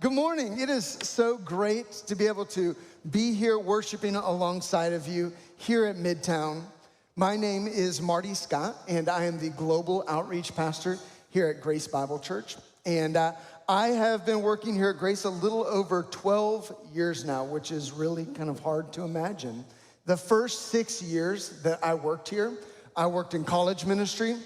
Good morning. It is so great to be able to be here worshiping alongside of you here at Midtown. My name is Marty Scott, and I am the Global Outreach Pastor here at Grace Bible Church. And I have been working here at Grace a little over 12 years now, which is really kind of hard to imagine. The first 6 years that I worked here, I worked in college ministry.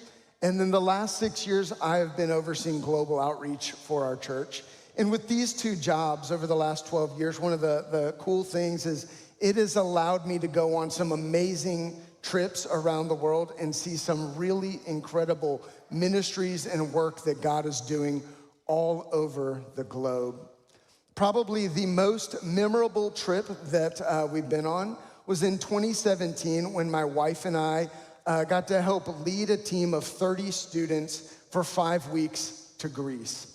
And then the last 6 years, I have been overseeing global outreach for our church. And with these two jobs over the last 12 years, one of the cool things is it has allowed me to go on some amazing trips around the world and see some really incredible ministries and work that God is doing all over the globe. Probably the most memorable trip that we've been on was in 2017 when my wife and I got to help lead a team of 30 students for 5 weeks to Greece.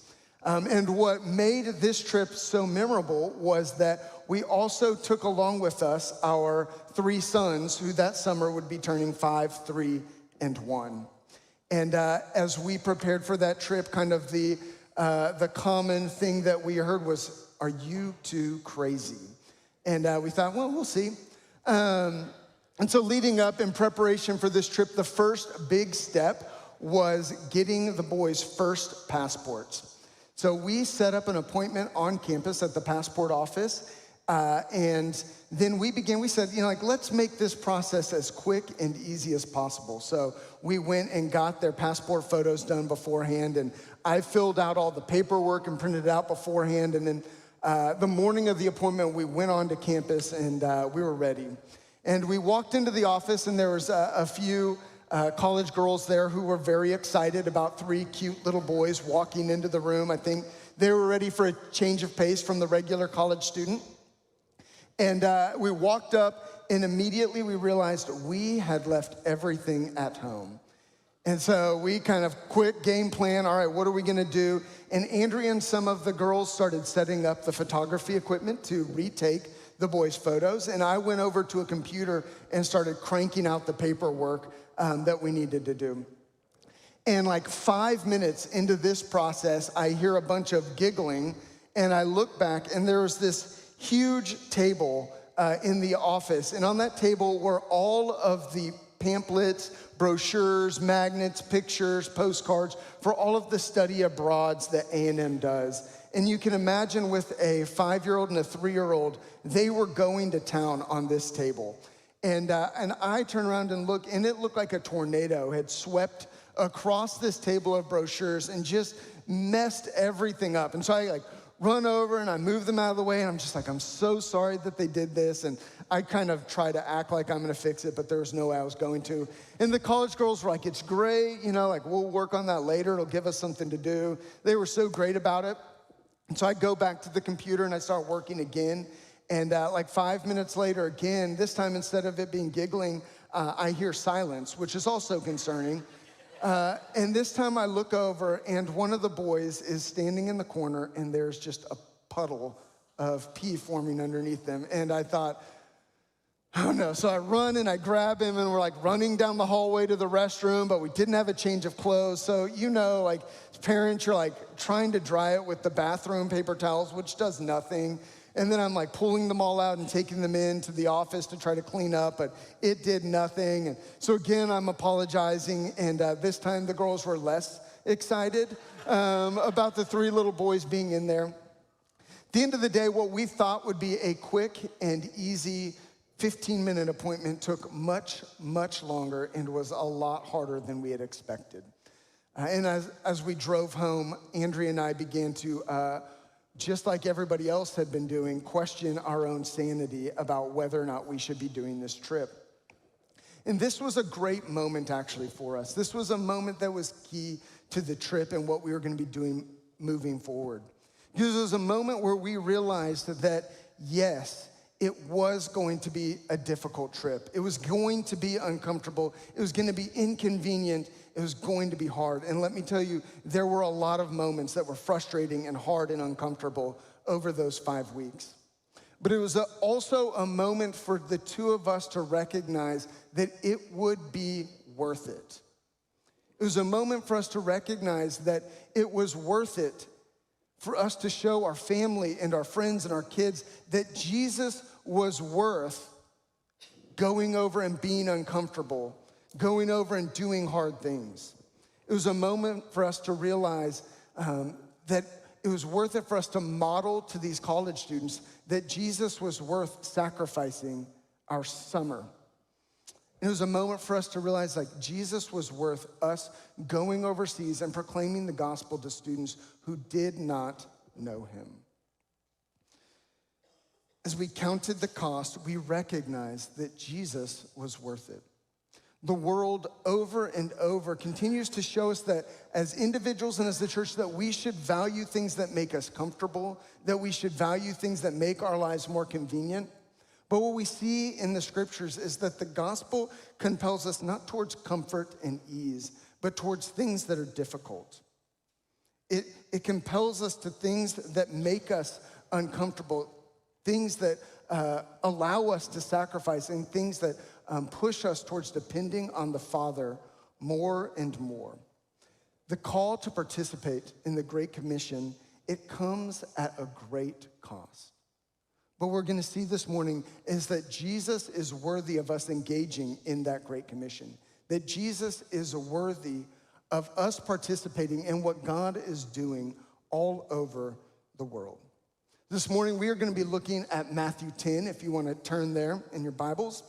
And what made this trip so memorable was that we also took along with us our 3 sons, who that summer would be turning 5, 3, and 1. And as we prepared for that trip, kind of the common thing that we heard was, "Are you too crazy?" And we thought, well, we'll see. And so leading up in preparation for this trip, the first big step was getting the boys' first passports. So we set up an appointment on campus at the passport office, and then we said, let's make this process as quick and easy as possible. So we went and got their passport photos done beforehand, and I filled out all the paperwork and printed it out beforehand, and then the morning of the appointment, we went on to campus, and we were ready. And we walked into the office, and there was a few college girls there who were very excited about 3 cute little boys walking into the room. I think they were ready for a change of pace from the regular college student. And we walked up, and immediately we realized we had left everything at home. And so we kind of quick game plan, all right, what are we gonna do? And Andrea and some of the girls started setting up the photography equipment to retake the boys' photos. And I went over to a computer and started cranking out the paperwork that we needed to do. And like 5 minutes into this process, I hear a bunch of giggling, and I look back, and there was this huge table in the office. And on that table were all of the pamphlets, brochures, magnets, pictures, postcards for all of the study abroads that A&M does. And you can imagine with a 5-year-old and a 3-year-old, they were going to town on this table. And I turn around and look, and it looked like a tornado had swept across this table of brochures and just messed everything up. And so I run over and I move them out of the way, and I'm just like, I'm so sorry that they did this. And I kind of try to act like I'm gonna fix it, but there was no way I was going to. And the college girls were like, it's great, we'll work on that later. It'll give us something to do. They were so great about it. And so I go back to the computer and I start working again. And 5 minutes later, again, this time instead of it being giggling, I hear silence, which is also concerning. And this time I look over, and one of the boys is standing in the corner, and there's just a puddle of pee forming underneath them. And I thought, oh no. So I run and I grab him, and we're running down the hallway to the restroom, but we didn't have a change of clothes. So parents, you're trying to dry it with the bathroom paper towels, which does nothing. And then I'm pulling them all out and taking them into the office to try to clean up, but it did nothing. And so again, I'm apologizing, and this time the girls were less excited about the 3 little boys being in there. At the end of the day, what we thought would be a quick and easy 15-minute appointment took much, much longer and was a lot harder than we had expected. And as we drove home, Andrea and I began to just like everybody else had been doing, question our own sanity about whether or not we should be doing this trip. And this was a great moment actually for us. This was a moment that was key to the trip and what we were gonna be doing moving forward. Because it was a moment where we realized that yes, it was going to be a difficult trip. It was going to be uncomfortable. It was gonna be inconvenient. It was going to be hard. And let me tell you, there were a lot of moments that were frustrating and hard and uncomfortable over those 5 weeks. But it was also a moment for the 2 of us to recognize that it would be worth it. It was a moment for us to recognize that it was worth it for us to show our family and our friends and our kids that Jesus was worth going over and being uncomfortable, going over and doing hard things. It was a moment for us to realize that it was worth it for us to model to these college students that Jesus was worth sacrificing our summer. It was a moment for us to realize like Jesus was worth us going overseas and proclaiming the gospel to students who did not know him. As we counted the cost, we recognized that Jesus was worth it. The world over and over continues to show us that as individuals and as the church that we should value things that make us comfortable, that we should value things that make our lives more convenient. But what we see in the scriptures is that the gospel compels us not towards comfort and ease, but towards things that are difficult. It compels us to things that make us uncomfortable, things that allow us to sacrifice, and things that push us towards depending on the Father more and more. The call to participate in the Great Commission, it comes at a great cost. But we're gonna see this morning is that Jesus is worthy of us engaging in that Great Commission, that Jesus is worthy of us participating in what God is doing all over the world. This morning, we are gonna be looking at Matthew 10, if you wanna turn there in your Bibles.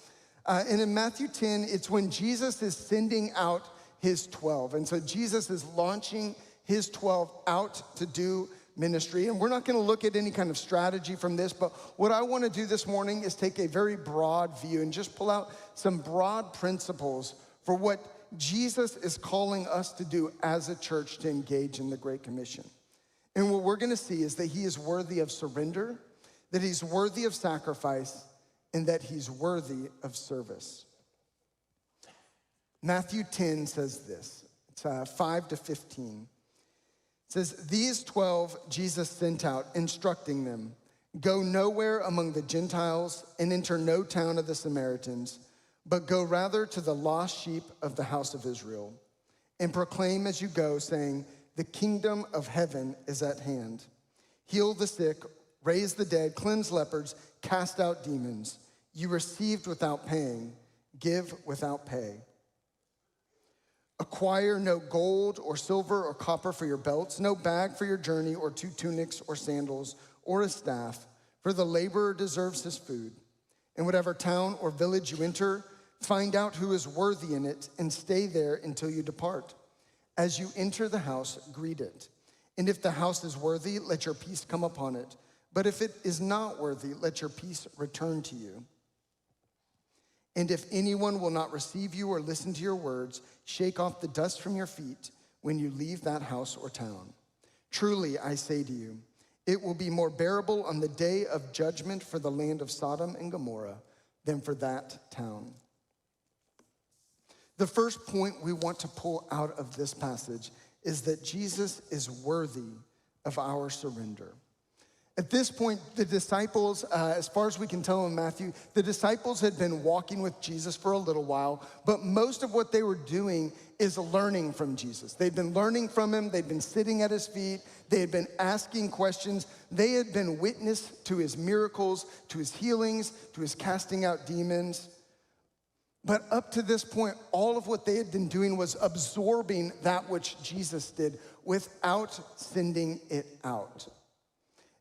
And in Matthew 10, it's when Jesus is sending out his 12. And so Jesus is launching his 12 out to do ministry. And we're not gonna look at any kind of strategy from this, but what I wanna do this morning is take a very broad view and just pull out some broad principles for what Jesus is calling us to do as a church to engage in the Great Commission. And what we're gonna see is that he is worthy of surrender, that he's worthy of sacrifice, and that he's worthy of service. Matthew 10 says this, it's 5-15. It says, "These 12 Jesus sent out, instructing them, 'Go nowhere among the Gentiles and enter no town of the Samaritans, but go rather to the lost sheep of the house of Israel, and proclaim as you go, saying, the kingdom of heaven is at hand. Heal the sick, raise the dead, cleanse lepers, cast out demons. You received without paying, give without pay. Acquire no gold or silver or copper for your belts, no bag for your journey, or 2 tunics or sandals or a staff, for the laborer deserves his food. In whatever town or village you enter, find out who is worthy in it and stay there until you depart. As you enter the house, greet it. And if the house is worthy, let your peace come upon it. But if it is not worthy, let your peace return to you. And if anyone will not receive you or listen to your words, shake off the dust from your feet when you leave that house or town. Truly, I say to you, it will be more bearable on the day of judgment for the land of Sodom and Gomorrah than for that town." The first point we want to pull out of this passage is that Jesus is worthy of our surrender. At this point, the disciples, as far as we can tell in Matthew, the disciples had been walking with Jesus for a little while, but most of what they were doing is learning from Jesus. They'd been learning from him, they'd been sitting at his feet, they had been asking questions, they had been witness to his miracles, to his healings, to his casting out demons. But up to this point, all of what they had been doing was absorbing that which Jesus did without sending it out.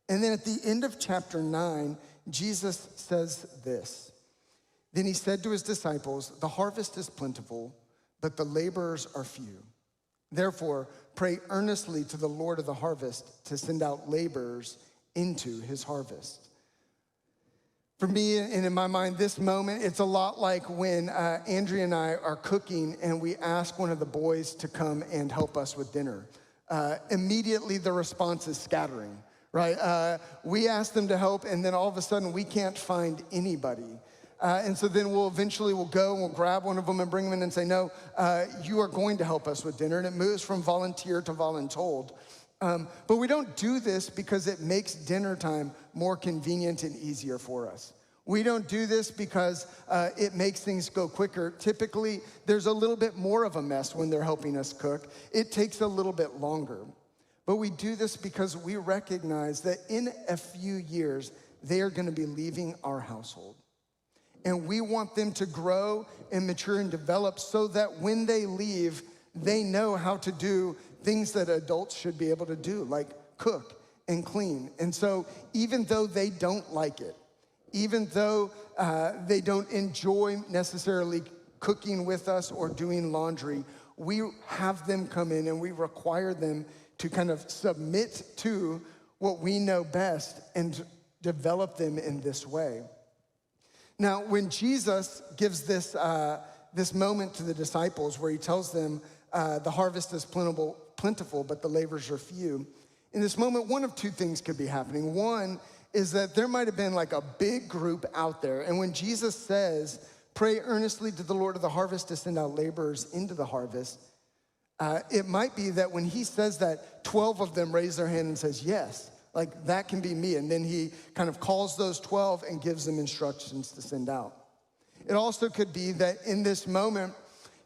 And then at the end of chapter 9, Jesus says this. Then he said to his disciples, "The harvest is plentiful, but the laborers are few. Therefore, pray earnestly to the Lord of the harvest to send out laborers into his harvest." For me, and in my mind, this moment, it's a lot like when Andrea and I are cooking and we ask one of the boys to come and help us with dinner. Immediately, the response is scattering, right? We ask them to help, and then all of a sudden, we can't find anybody. And so then we'll go and we'll grab one of them and bring them in and say, "No, you are going to help us with dinner." And it moves from volunteer to voluntold. But we don't do this because it makes dinner time more convenient and easier for us. We don't do this because it makes things go quicker. Typically, there's a little bit more of a mess when they're helping us cook. It takes a little bit longer. But we do this because we recognize that in a few years, they are gonna be leaving our household. And we want them to grow and mature and develop so that when they leave, they know how to do things that adults should be able to do, like cook and clean. And so even though they don't like it, even though they don't enjoy necessarily cooking with us or doing laundry, we have them come in and we require them to kind of submit to what we know best and develop them in this way. Now, when Jesus gives this moment to the disciples where he tells them the harvest is plentiful, but the laborers are few, in this moment, one of two things could be happening. One is that there might have been like a big group out there, and when Jesus says, pray earnestly to the Lord of the harvest to send out laborers into the harvest, it might be that when he says that, 12 of them raise their hand and says, yes, like that can be me. And then he kind of calls those 12 and gives them instructions to send out. It also could be that in this moment,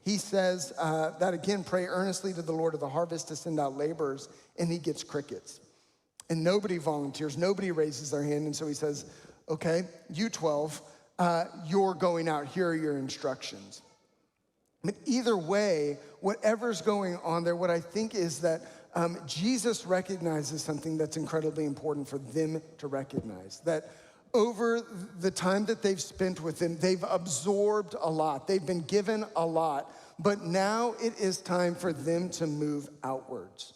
he says that again, pray earnestly to the Lord of the harvest to send out laborers, and he gets crickets. And nobody volunteers, nobody raises their hand, and so he says, okay, you 12, you're going out, here are your instructions. But either way, whatever's going on there, what I think is that Jesus recognizes something that's incredibly important for them to recognize, that over the time that they've spent with him, they've absorbed a lot, they've been given a lot, but now it is time for them to move outwards.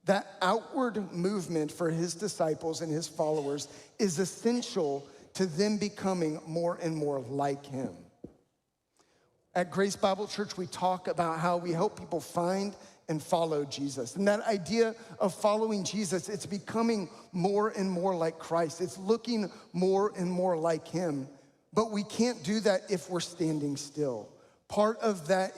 That outward movement for his disciples and his followers is essential to them becoming more and more like him. At Grace Bible Church, we talk about how we help people find and follow Jesus. And that idea of following Jesus, it's becoming more and more like Christ. It's looking more and more like him. But we can't do that if we're standing still. Part of that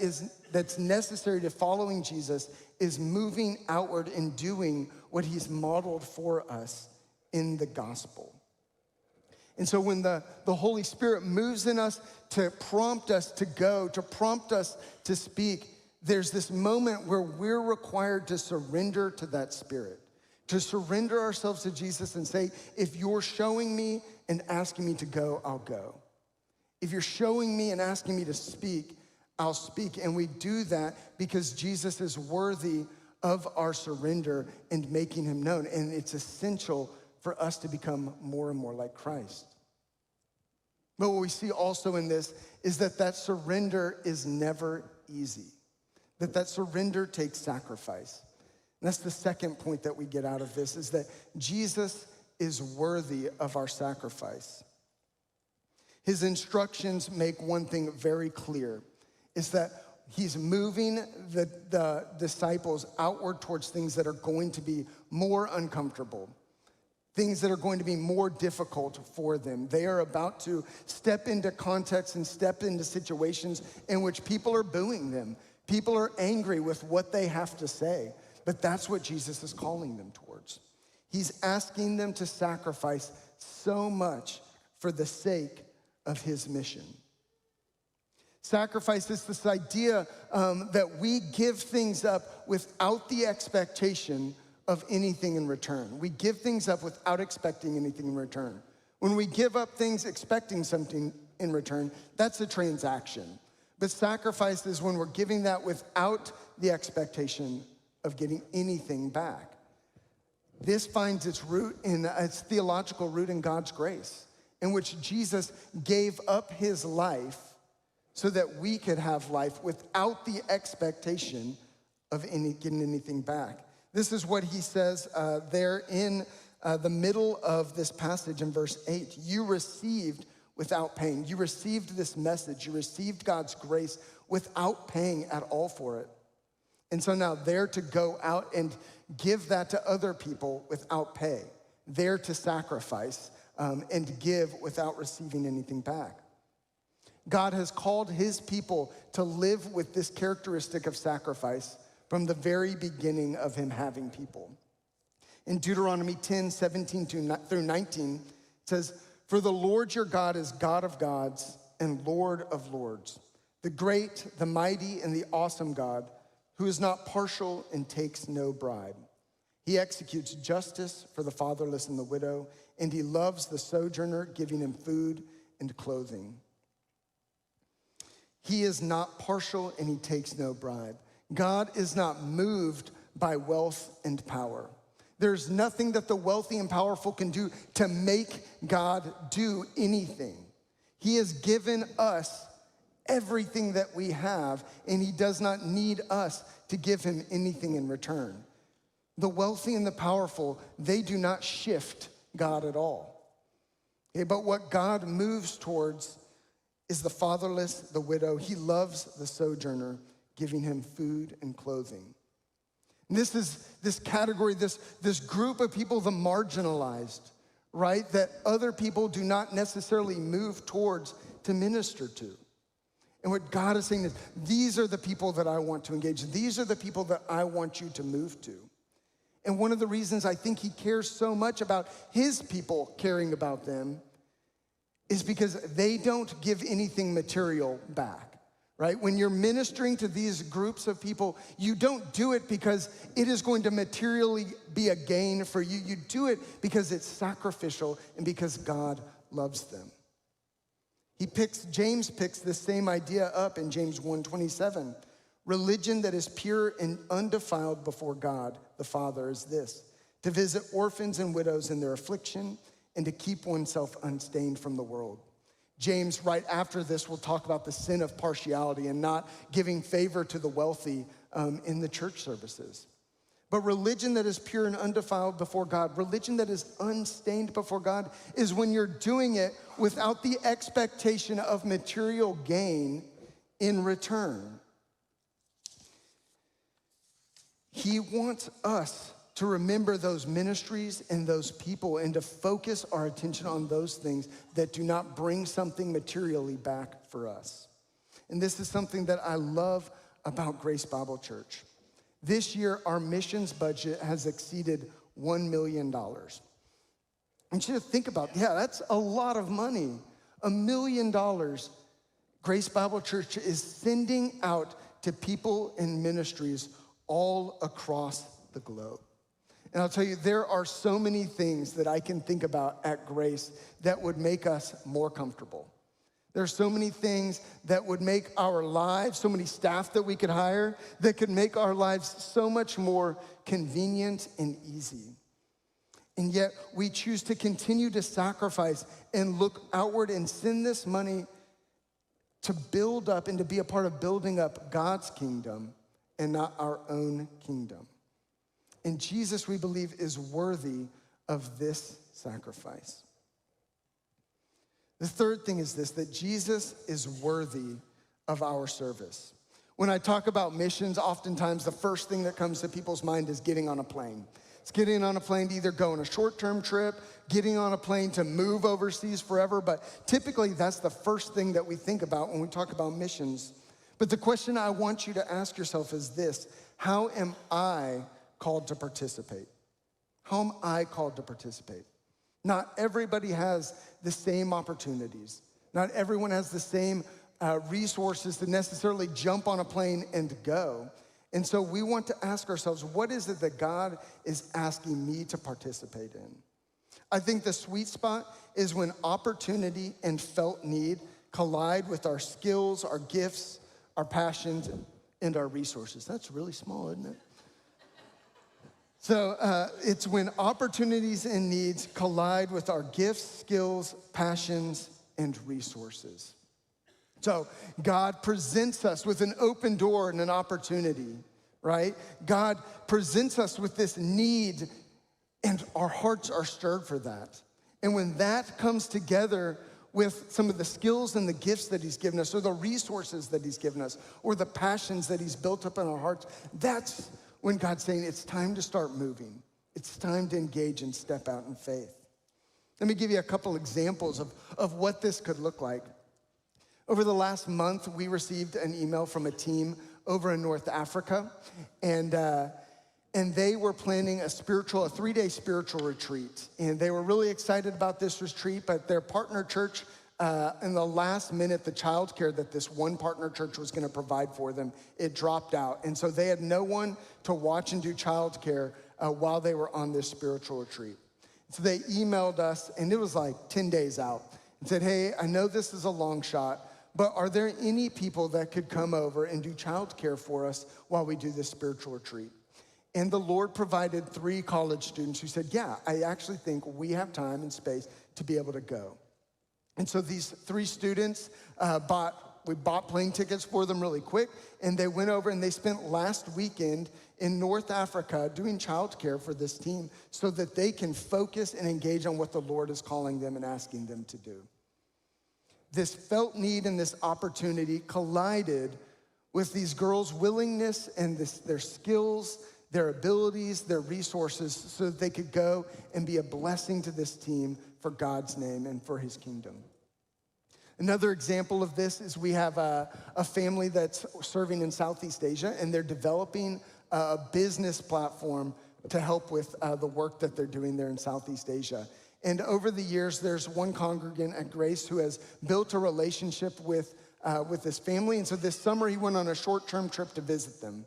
that's necessary to following Jesus is moving outward and doing what he's modeled for us in the gospel. And so when the Holy Spirit moves in us to prompt us to go, to prompt us to speak, there's this moment where we're required to surrender to that Spirit, to surrender ourselves to Jesus and say, if you're showing me and asking me to go, I'll go. If you're showing me and asking me to speak, I'll speak. And we do that because Jesus is worthy of our surrender and making him known. And it's essential for us to become more and more like Christ. But what we see also in this is that surrender is never easy. That surrender takes sacrifice. And that's the second point that we get out of this, is that Jesus is worthy of our sacrifice. His instructions make one thing very clear, is that he's moving the disciples outward towards things that are going to be more uncomfortable, things that are going to be more difficult for them. They are about to step into contexts and step into situations in which people are booing them. People are angry with what they have to say, but that's what Jesus is calling them towards. He's asking them to sacrifice so much for the sake of his mission. Sacrifice is this idea that we give things up without the expectation of anything in return. We give things up without expecting anything in return. When we give up things expecting something in return, that's a transaction. But sacrifice is when we're giving that without the expectation of getting anything back. This finds its theological root in God's grace, in which Jesus gave up his life so that we could have life without the expectation of getting anything back. This is what he says there in the middle of this passage in verse 8. You received without paying. You received this message. You received God's grace without paying at all for it. And so now they're to go out and give that to other people without pay. They're to sacrifice and give without receiving anything back. God has called his people to live with this characteristic of sacrifice from the very beginning of him having people. In Deuteronomy 10, 17 through 19, it says, for the Lord your God is God of gods and Lord of lords, the great, the mighty, and the awesome God, who is not partial and takes no bribe. He executes justice for the fatherless and the widow, and he loves the sojourner, giving him food and clothing. He is not partial and he takes no bribe. God is not moved by wealth and power. There's nothing that the wealthy and powerful can do to make God do anything. He has given us everything that we have, and he does not need us to give him anything in return. The wealthy and the powerful, they do not shift God at all. Okay, but what God moves towards is the fatherless, the widow. He loves the sojourner, giving him food and clothing. And this is this category, this group of people, the marginalized, right? That other people do not necessarily move towards to minister to. And what God is saying is, these are the people that I want to engage. These are the people that I want you to move to. And one of the reasons I think he cares so much about his people caring about them is because they don't give anything material back, right? When you're ministering to these groups of people, you don't do it because it is going to materially be a gain for you. You do it because it's sacrificial and because God loves them. James picks this same idea up in James 1:27. Religion that is pure and undefiled before God the Father is this: to visit orphans and widows in their affliction and to keep oneself unstained from the world. James, right after this, will talk about the sin of partiality and not giving favor to the wealthy in the church services. But religion that is pure and undefiled before God, religion that is unstained before God, is when you're doing it without the expectation of material gain in return. He wants us to remember those ministries and those people and to focus our attention on those things that do not bring something materially back for us. And this is something that I love about Grace Bible Church. This year, our missions budget has exceeded $1 million. I want you to think about, that's a lot of money. $1 million Grace Bible Church is sending out to people in ministries all across the globe. And I'll tell you, there are so many things that I can think about at Grace that would make us more comfortable. There are so many things that would make our lives, so many staff that we could hire, that could make our lives so much more convenient and easy. And yet we choose to continue to sacrifice and look outward and send this money to build up and to be a part of building up God's kingdom and not our own kingdom. And Jesus, we believe, is worthy of this sacrifice. The third thing is this, that Jesus is worthy of our service. When I talk about missions, oftentimes the first thing that comes to people's mind is getting on a plane. It's getting on a plane to either go on a short-term trip, getting on a plane to move overseas forever, but typically that's the first thing that we think about when we talk about missions. But the question I want you to ask yourself is this: how am I called to participate? How am I called to participate? Not everybody has the same opportunities. Not everyone has the same resources to necessarily jump on a plane and go. And so we want to ask ourselves, what is it that God is asking me to participate in? I think the sweet spot is when opportunity and felt need collide with our skills, our gifts, our passions, and our resources. That's really small, isn't it? So it's when opportunities and needs collide with our gifts, skills, passions, and resources. So God presents us with an open door and an opportunity, right? God presents us with this need, and our hearts are stirred for that. And when that comes together with some of the skills and the gifts that he's given us, or the resources that he's given us, or the passions that he's built up in our hearts, that's when God's saying it's time to start moving. It's time to engage and step out in faith. Let me give you a couple examples of what this could look like. Over the last month, we received an email from a team over in North Africa, and they were planning a 3-day spiritual retreat. And they were really excited about this retreat, but their partner church, in the last minute, the childcare that this one partner church was gonna provide for them, it dropped out. And so they had no one to watch and do childcare while they were on this spiritual retreat. So they emailed us, and it was like 10 days out, and said, hey, I know this is a long shot, but are there any people that could come over and do childcare for us while we do this spiritual retreat? And the Lord provided 3 college students who said, yeah, I actually think we have time and space to be able to go. And so these 3 students we bought plane tickets for them really quick, and they went over and they spent last weekend in North Africa doing childcare for this team so that they can focus and engage on what the Lord is calling them and asking them to do. This felt need and this opportunity collided with these girls' willingness and their skills, their abilities, their resources, so that they could go and be a blessing to this team for God's name and for his kingdom. Another example of this is we have a family that's serving in Southeast Asia, and they're developing a business platform to help with the work that they're doing there in Southeast Asia. And over the years, there's one congregant at Grace who has built a relationship with this family. And so this summer, he went on a short-term trip to visit them.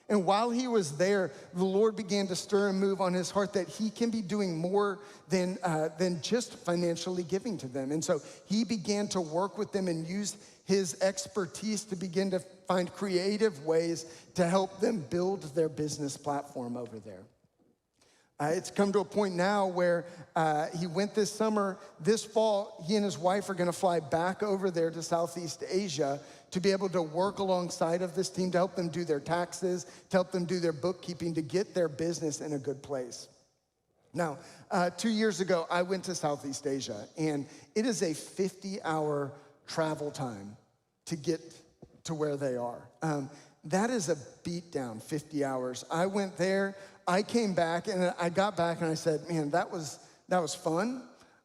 And while he was there, the Lord began to stir and move on his heart that he can be doing more than just financially giving to them. And so he began to work with them and use his expertise to begin to find creative ways to help them build their business platform over there. It's come to a point now where he went this summer. This fall, he and his wife are gonna fly back over there to Southeast Asia to be able to work alongside of this team to help them do their taxes, to help them do their bookkeeping, to get their business in a good place. Now, 2 years ago, I went to Southeast Asia, and it is a 50-hour travel time to get to where they are. That is a beatdown, 50 hours. I went there, I came back, and I got back and I said, man, that was fun.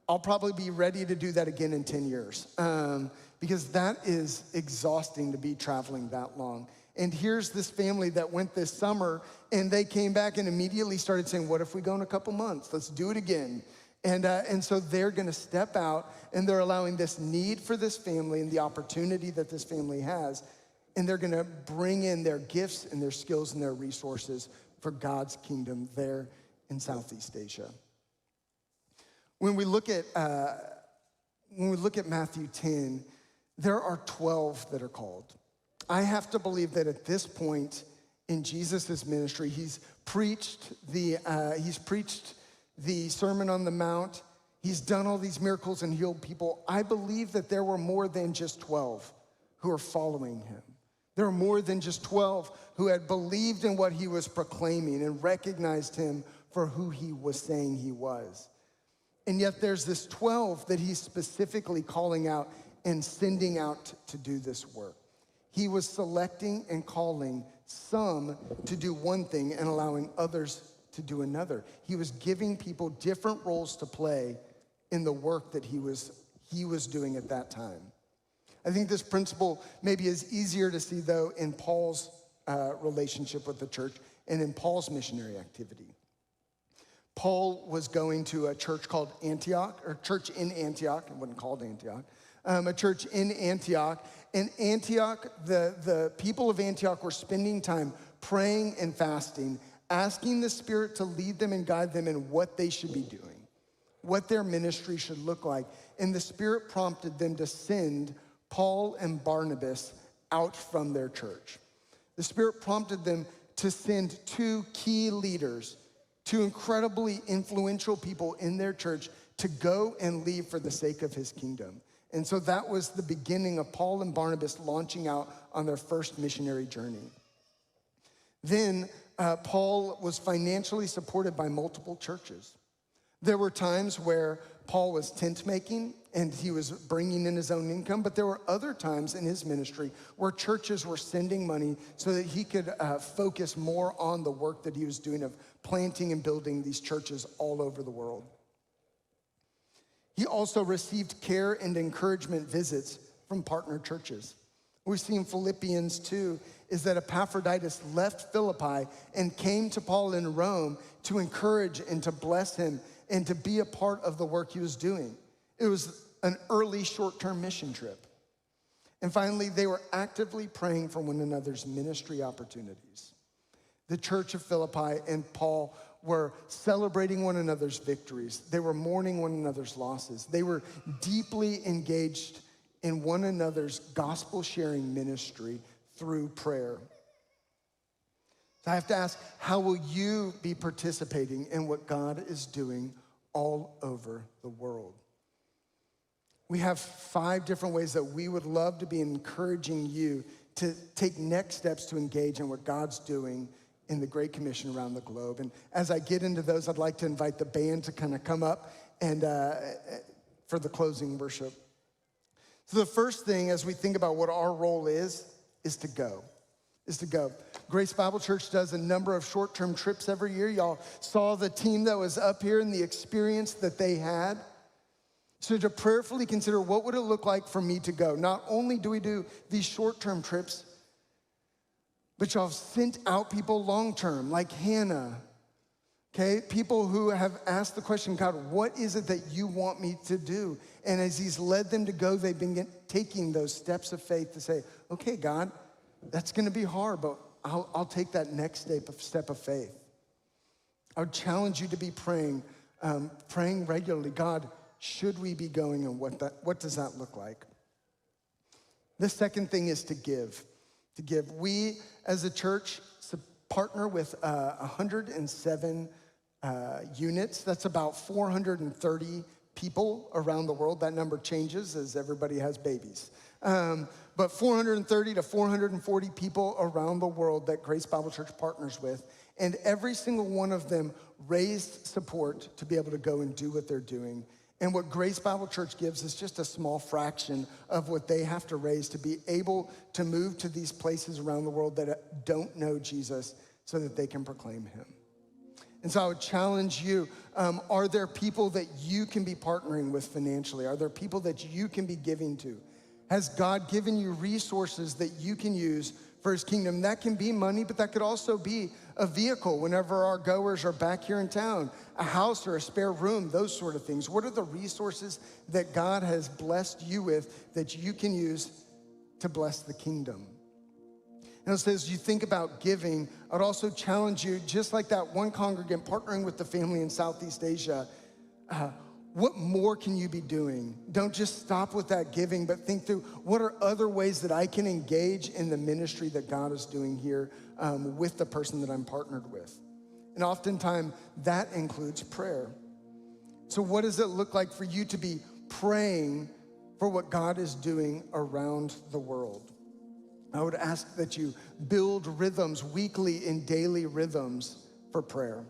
I'll probably be ready to do that again in 10 years because that is exhausting to be traveling that long. And here's this family that went this summer, and they came back and immediately started saying, what if we go in a couple months? Let's do it again. And so they're gonna step out, and they're allowing this need for this family and the opportunity that this family has, and they're gonna bring in their gifts and their skills and their resources for God's kingdom there in Southeast Asia. When we look at Matthew 10, there are 12 that are called. I have to believe that at this point in Jesus' ministry, he's preached the Sermon on the Mount. He's done all these miracles and healed people. I believe that there were more than just 12 who are following him. There were more than just 12 who had believed in what he was proclaiming and recognized him for who he was saying he was. And yet there's this 12 that he's specifically calling out and sending out to do this work. He was selecting and calling some to do one thing and allowing others to do another. He was giving people different roles to play in the work that he was doing at that time. I think this principle maybe is easier to see, though, in Paul's relationship with the church and in Paul's missionary activity. Paul was going to a church called Antioch, or church in Antioch. It wasn't called Antioch. A church in Antioch. In Antioch, the people of Antioch were spending time praying and fasting, asking the Spirit to lead them and guide them in what they should be doing, what their ministry should look like. And the Spirit prompted them to send Paul and Barnabas out from their church. The Spirit prompted them to send 2 key leaders, 2 incredibly influential people in their church, to go and leave for the sake of his kingdom. And so that was the beginning of Paul and Barnabas launching out on their first missionary journey. Then Paul was financially supported by multiple churches. There were times where Paul was tent making and he was bringing in his own income, but there were other times in his ministry where churches were sending money so that he could focus more on the work that he was doing of planting and building these churches all over the world. He also received care and encouragement visits from partner churches. We see in Philippians 2 is that Epaphroditus left Philippi and came to Paul in Rome to encourage and to bless him and to be a part of the work he was doing. It was an early short-term mission trip. And finally, they were actively praying for one another's ministry opportunities. The church of Philippi and Paul were celebrating one another's victories. They were mourning one another's losses. They were deeply engaged in one another's gospel-sharing ministry through prayer. So I have to ask, how will you be participating in what God is doing all over the world? We have 5 different ways that we would love to be encouraging you to take next steps to engage in what God's doing in the Great Commission around the globe. And as I get into those, I'd like to invite the band to kind of come up and for the closing worship. So the first thing as we think about what our role is to go. Grace Bible Church does a number of short-term trips every year. Y'all saw the team that was up here and the experience that they had. So to prayerfully consider, what would it look like for me to go? Not only do we do these short-term trips, but y'all have sent out people long-term, like Hannah, okay? People who have asked the question, God, what is it that you want me to do? And as he's led them to go, they've been taking those steps of faith to say, okay, God, that's gonna be hard, but I'll take that next step of faith. I would challenge you to be praying regularly. God, should we be going, and what does that look like? The second thing is to give. We, as a church, partner with 107 units. That's about 430 people around the world. That number changes as everybody has babies. But 430 to 440 people around the world that Grace Bible Church partners with. And every single one of them raised support to be able to go and do what they're doing. And what Grace Bible Church gives is just a small fraction of what they have to raise to be able to move to these places around the world that don't know Jesus so that they can proclaim him. And so I would challenge you, are there people that you can be partnering with financially? Are there people that you can be giving to? Has God given you resources that you can use for his kingdom? That can be money, but that could also be a vehicle whenever our goers are back here in town, a house or a spare room, those sort of things. What are the resources that God has blessed you with that you can use to bless the kingdom? And so as you think about giving, I'd also challenge you, just like that one congregant partnering with the family in Southeast Asia, what more can you be doing? Don't just stop with that giving, but think through, what are other ways that I can engage in the ministry that God is doing here with the person that I'm partnered with? And oftentimes that includes prayer. So what does it look like for you to be praying for what God is doing around the world? I would ask that you build rhythms, weekly and daily rhythms for prayer.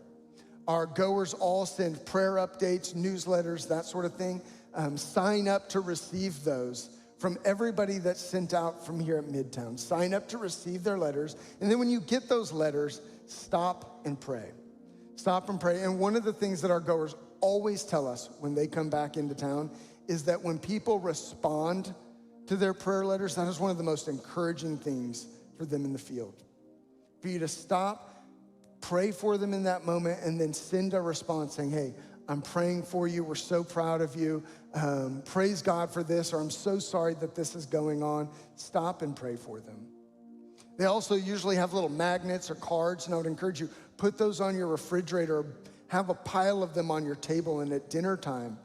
Our goers all send prayer updates, newsletters, that sort of thing. Sign up to receive those from everybody that's sent out from here at Midtown. Sign up to receive their letters. And then when you get those letters, stop and pray. Stop and pray. And one of the things that our goers always tell us when they come back into town is that when people respond to their prayer letters, that is one of the most encouraging things for them in the field. For you to stop, pray for them in that moment, and then send a response saying, hey, I'm praying for you. We're so proud of you. Praise God for this, or I'm so sorry that this is going on. Stop and pray for them. They also usually have little magnets or cards, and I would encourage you, put those on your refrigerator, have a pile of them on your table, and at dinner time,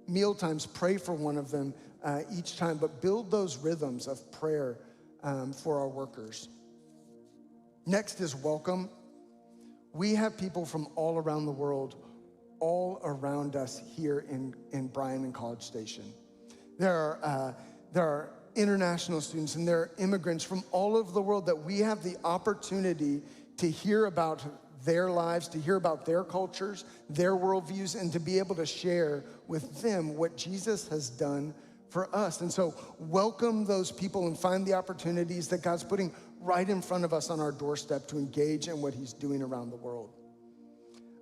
meal times, pray for one of them each time, but build those rhythms of prayer for our workers. Next is welcome. We have people from all around the world, all around us here in Bryan and College Station. There are international students and there are immigrants from all over the world that we have the opportunity to hear about their lives, to hear about their cultures, their worldviews, and to be able to share with them what Jesus has done for us. And so welcome those people and find the opportunities that God's putting right in front of us on our doorstep to engage in what he's doing around the world.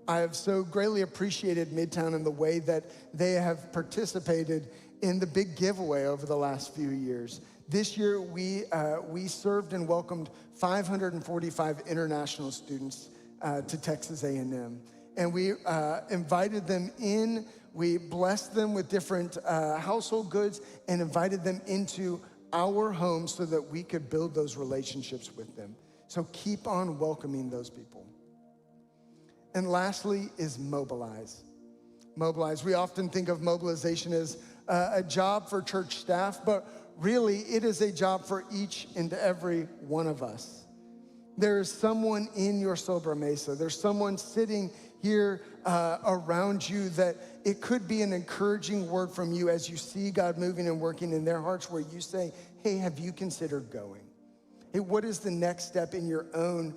I have so greatly appreciated Midtown and the way that they have participated in the big giveaway over the last few years. This year, we served and welcomed 545 international students to Texas A&M. And we invited them in. We blessed them with different household goods and invited them into our home so that we could build those relationships with them. So keep on welcoming those people. And lastly is mobilize. Mobilize. We often think of mobilization as a job for church staff, but really it is a job for each and every one of us. There is someone in your Sobra Mesa. There's someone sitting here around you that it could be an encouraging word from you as you see God moving and working in their hearts, where you say, hey, have you considered going? Hey, what is the next step in your own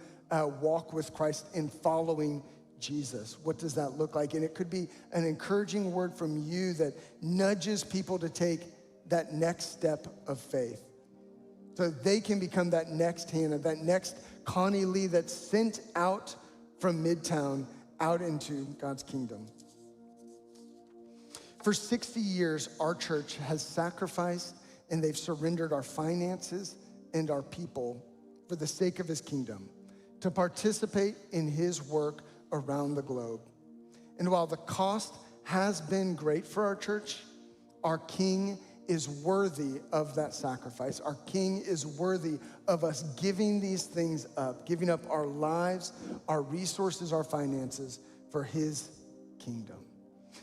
walk with Christ in following Jesus? What does that look like? And it could be an encouraging word from you that nudges people to take that next step of faith, so they can become that next Hannah, that next Connie Lee that's sent out from Midtown out into God's kingdom. For 60 years, our church has sacrificed and they've surrendered our finances and our people for the sake of His kingdom, to participate in His work around the globe. And while the cost has been great for our church, our King is worthy of that sacrifice. Our King is worthy of us giving these things up, giving up our lives, our resources, our finances for His kingdom.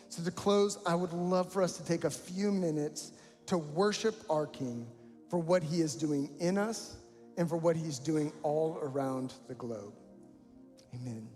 So to close, I would love for us to take a few minutes to worship our King for what He is doing in us and for what He's doing all around the globe. Amen.